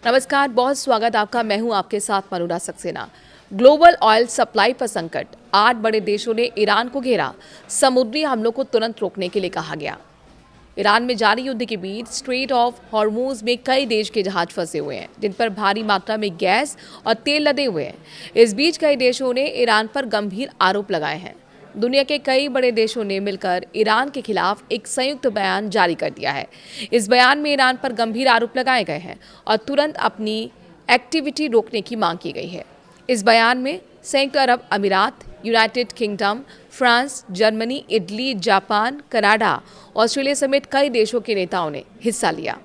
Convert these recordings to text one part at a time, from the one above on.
नमस्कार, बहुत स्वागत आपका। मैं हूं आपके साथ मनुरा सक्सेना। ग्लोबल ऑयल सप्लाई पर संकट, 8 बड़े देशों ने ईरान को घेरा। समुद्री हमलों को तुरंत रोकने के लिए कहा गया। ईरान में जारी युद्ध के बीच स्ट्रेट ऑफ हॉर्मूज में कई देश के जहाज फंसे हुए हैं, जिन पर भारी मात्रा में गैस और तेल लदे हुए हैं। इस बीच कई देशों ने ईरान पर गंभीर आरोप लगाए हैं। दुनिया के कई बड़े देशों ने मिलकर ईरान के खिलाफ एक संयुक्त बयान जारी कर दिया है। इस बयान में ईरान पर गंभीर आरोप लगाए गए हैं और तुरंत अपनी एक्टिविटी रोकने की मांग की गई है। इस बयान में संयुक्त अरब अमीरात, United kingdom, France, Germany, Italy, Japan, Canada, Australia समेत कई देशों के नेताओं ने हिस्सा लिया।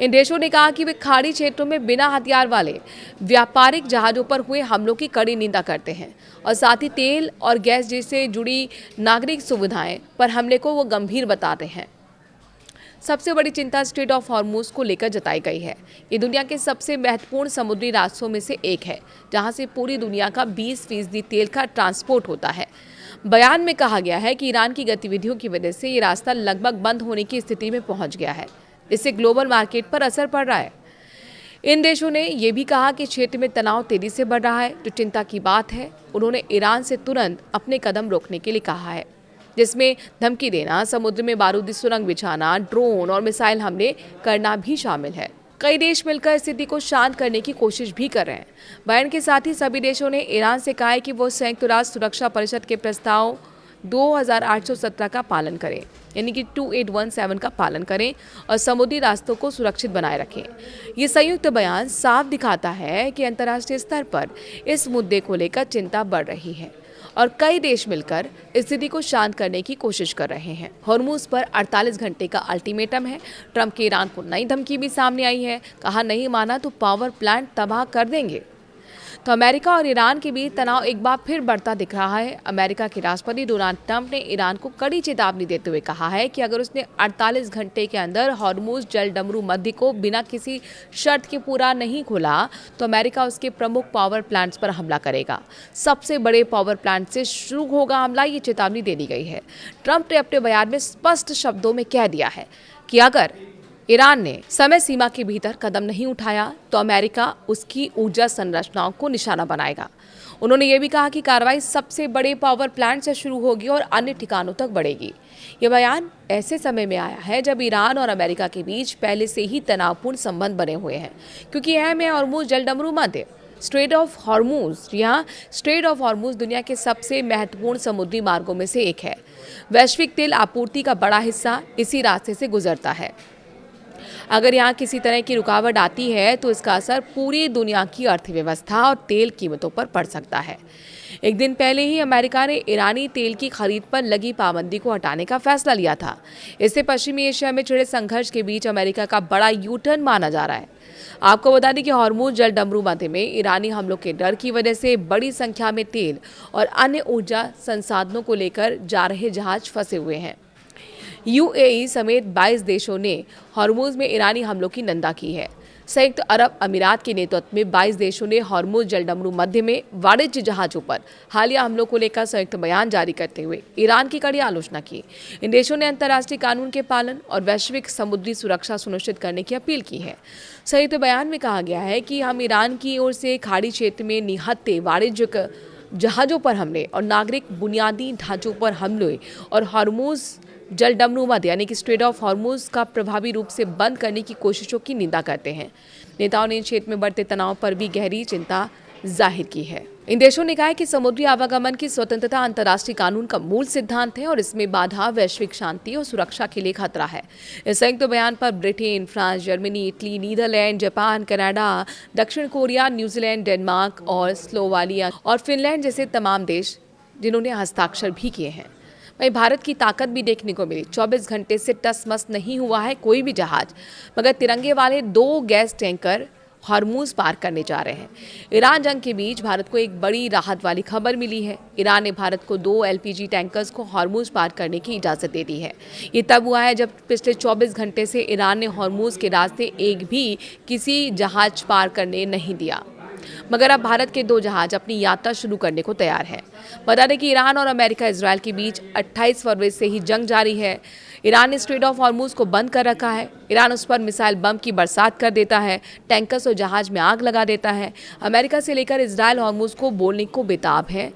इन देशों ने कहा कि वे खाड़ी क्षेत्रों में बिना हथियार वाले व्यापारिक जहाजों पर हुए हमलों की कड़ी निंदा करते हैं और साथ ही तेल और गैस जैसे जुड़ी नागरिक सुविधाएं पर हमले को वो गंभीर बताते हैं। सबसे बड़ी चिंता स्ट्रेट ऑफ हॉर्मूज को लेकर जताई गई है। ये दुनिया के सबसे महत्वपूर्ण समुद्री रास्तों में से एक है, जहां से पूरी दुनिया का 20% तेल का ट्रांसपोर्ट होता है। बयान में कहा गया है कि ईरान की गतिविधियों की वजह से ये रास्ता लगभग बंद होने की स्थिति में पहुंच गया है। इससे ग्लोबल मार्केट पर असर पड़ रहा है। इन देशों ने यह भी कहा कि क्षेत्र में तनाव तेजी से बढ़ रहा है, जो चिंता की बात है। उन्होंने ईरान से तुरंत अपने कदम रोकने के लिए कहा है, जिसमें धमकी देना, समुद्र में बारूदी सुरंग बिछाना, ड्रोन और मिसाइल हमले करना भी शामिल है। कई देश मिलकर स्थिति को शांत करने की कोशिश भी कर रहे हैं। बयान के साथ ही सभी देशों ने ईरान से कहा है कि वो संयुक्त राष्ट्र सुरक्षा परिषद के प्रस्ताव 2817 का पालन करें, यानी कि 2817 का पालन करें और समुद्री रास्तों को सुरक्षित बनाए रखें। ये संयुक्त बयान साफ दिखाता है कि अंतर्राष्ट्रीय स्तर पर इस मुद्दे को लेकर चिंता बढ़ रही है और कई देश मिलकर स्थिति को शांत करने की कोशिश कर रहे हैं। हॉर्मूज पर 48 घंटे का अल्टीमेटम है। ट्रंप के ईरान को नई धमकी भी सामने आई है। कहा, नहीं माना तो पावर प्लांट तबाह कर देंगे। तो अमेरिका और ईरान के बीच तनाव एक बार फिर बढ़ता दिख रहा है। अमेरिका के राष्ट्रपति डोनाल्ड ट्रंप ने ईरान को कड़ी चेतावनी देते हुए कहा है कि अगर उसने 48 घंटे के अंदर हॉर्मूज जलडमरू मध्य को बिना किसी शर्त के पूरा नहीं खोला तो अमेरिका उसके प्रमुख पावर प्लांट्स पर हमला करेगा। सबसे बड़े पावर प्लांट से शुरू होगा हमला, ये चेतावनी दे दी गई है। ट्रंप ने अपने बयान में स्पष्ट शब्दों में कह दिया है कि अगर ईरान ने समय सीमा के भीतर कदम नहीं उठाया तो अमेरिका उसकी ऊर्जा संरचनाओं को निशाना बनाएगा। उन्होंने ये भी कहा कि कार्रवाई सबसे बड़े पावर प्लांट से शुरू होगी और अन्य ठिकानों तक बढ़ेगी। ये बयान ऐसे समय में आया है जब ईरान और अमेरिका के बीच पहले से ही तनावपूर्ण संबंध बने हुए हैं, क्योंकि अहम है हॉर्मूज जलडमरू मध्य। स्ट्रेट ऑफ हॉर्मूज, यहाँ स्ट्रेट ऑफ हॉर्मूज दुनिया के सबसे महत्वपूर्ण समुद्री मार्गों में से एक है। वैश्विक तेल आपूर्ति का बड़ा हिस्सा इसी रास्ते से गुजरता है। अगर यहाँ किसी तरह की रुकावट आती है तो इसका असर पूरी दुनिया की अर्थव्यवस्था और तेल कीमतों पर पड़ सकता है। एक दिन पहले ही अमेरिका ने ईरानी तेल की खरीद पर लगी पाबंदी को हटाने का फैसला लिया था। इससे पश्चिमी एशिया में छिड़े संघर्ष के बीच अमेरिका का बड़ा यू टर्न माना जा रहा है। आपको बता दें कि हॉर्मूज जलडमरू मध्य में ईरानी हमलों के डर की वजह से बड़ी संख्या में तेल और अन्य ऊर्जा संसाधनों को लेकर जा रहे जहाज फंसे हुए हैं। यूएई समेत 22 देशों ने हॉर्मूज में ईरानी हमलों की निंदा की है। संयुक्त अरब अमीरात के नेतृत्व में 22 देशों ने हॉर्मूज जलडमरू मध्य में वाणिज्य जहाजों पर हालिया हमलों को लेकर संयुक्त बयान जारी करते हुए ईरान की कड़ी आलोचना की। इन देशों ने अंतर्राष्ट्रीय कानून के पालन और वैश्विक समुद्री सुरक्षा सुनिश्चित करने की अपील की है। संयुक्त बयान में कहा गया है कि हम ईरान की ओर से खाड़ी क्षेत्र में निहत्थे वाणिज्यिक जहाजों पर हमले और नागरिक बुनियादी ढांचों पर हमले और हॉर्मूज जलडमरू मध्य यानी कि स्ट्रेट ऑफ हॉर्मूज का प्रभावी रूप से बंद करने की कोशिशों की निंदा करते हैं। नेताओं ने क्षेत्र में बढ़ते तनाव पर भी गहरी चिंता जाहिर की है। इन देशों ने कहा है कि समुद्री आवागमन की स्वतंत्रता अंतर्राष्ट्रीय कानून का मूल सिद्धांत है और इसमें बाधा वैश्विक शांति और सुरक्षा के लिए खतरा है। इस संयुक्त बयान पर Britain, France, Germany, Italy, Netherland, Japan, Canada, दक्षिण कोरिया, न्यूजीलैंड, डेनमार्क और स्लोवालिया और फिनलैंड जैसे तमाम देश जिन्होंने हस्ताक्षर भी किए हैं। वहीं भारत की ताकत भी देखने को मिली। 24 घंटे से टस-मस नहीं हुआ है कोई भी जहाज, मगर तिरंगे वाले 2 गैस टैंकर हॉर्मूज पार करने जा रहे हैं। ईरान जंग के बीच भारत को एक बड़ी राहत वाली खबर मिली है। ईरान ने भारत को 2 एलपीजी टैंकर्स को हॉर्मूज पार करने की इजाज़त दे दी है। ये तब हुआ है जब पिछले 24 घंटे से ईरान ने हॉर्मूज के रास्ते एक भी किसी जहाज पार करने नहीं दिया। मगर अब भारत के 2 जहाज अपनी यात्रा शुरू करने को तैयार हैं। बता दें कि ईरान और अमेरिका इजरायल के बीच 28 फरवरी से ही जंग जारी है। ईरान ने स्ट्रेट ऑफ हॉर्मुज को बंद कर रखा है। ईरान उस पर मिसाइल बम की बरसात कर देता है, टैंकर्स और जहाज में आग लगा देता है। अमेरिका से लेकर इजरायल हॉर्मुज को बोलने को बेताब है।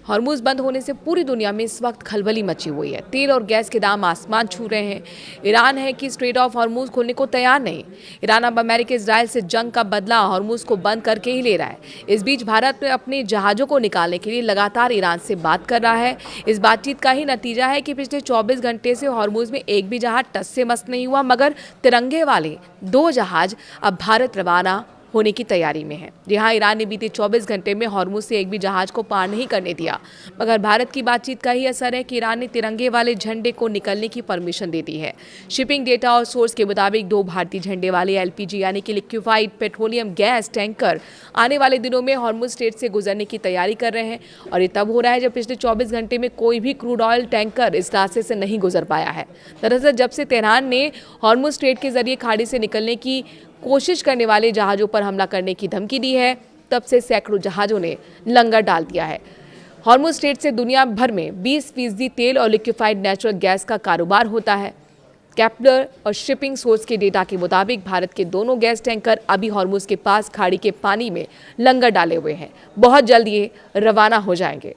हॉर्मुज बंद होने से पूरी दुनिया में इस वक्त खलबली मची हुई है। तेल और गैस के दाम आसमान छू रहे हैं। ईरान है कि स्ट्रेट ऑफ हॉर्मुज खोलने को तैयार नहीं। ईरान अब अमेरिका इजरायल से जंग का बदला हॉर्मुज को बंद करके ही ले रहा है। इस बीच भारत में अपने जहाज़ों को निकालने के लिए लगातार ईरान से बात कर रहा है। इस बातचीत का ही नतीजा है कि पिछले 24 घंटे से हॉर्मुज में एक भी जहाज टस से मस नहीं हुआ, मगर तिरंगे वाले 2 जहाज अब भारत रवाना होने की तैयारी में है। जहां ईरान ने बीते 24 घंटे में हॉर्मुज से एक भी जहाज को पार नहीं करने दिया, मगर भारत की बातचीत का ही असर है कि ईरान ने तिरंगे वाले झंडे को निकलने की परमिशन दे दी है। शिपिंग डेटा और सोर्स के मुताबिक 2 भारतीय झंडे वाले एलपीजी यानी कि लिक्विफाइड पेट्रोलियम गैस टैंकर आने वाले दिनों में हॉर्मुज स्ट्रेट से गुजरने की तैयारी कर रहे हैं। और ये तब हो रहा है जब पिछले 24 घंटे में कोई भी क्रूड ऑयल टैंकर इस रास्ते से नहीं गुजर पाया है। दरअसल जब से तेहरान ने हॉर्मुज स्ट्रेट के जरिए खाड़ी से निकलने की कोशिश करने वाले जहाज़ों पर हमला करने की धमकी दी है, तब से सैकड़ों जहाज़ों ने लंगर डाल दिया है। हॉर्मुज स्ट्रेट से दुनिया भर में 20% तेल और लिक्विफाइड नेचुरल गैस का कारोबार होता है। कैप्लर और शिपिंग सोर्स के डेटा के मुताबिक भारत के दोनों गैस टैंकर अभी हॉर्मुज के पास खाड़ी के पानी में लंगर डाले हुए हैं। बहुत जल्द ये रवाना हो जाएंगे।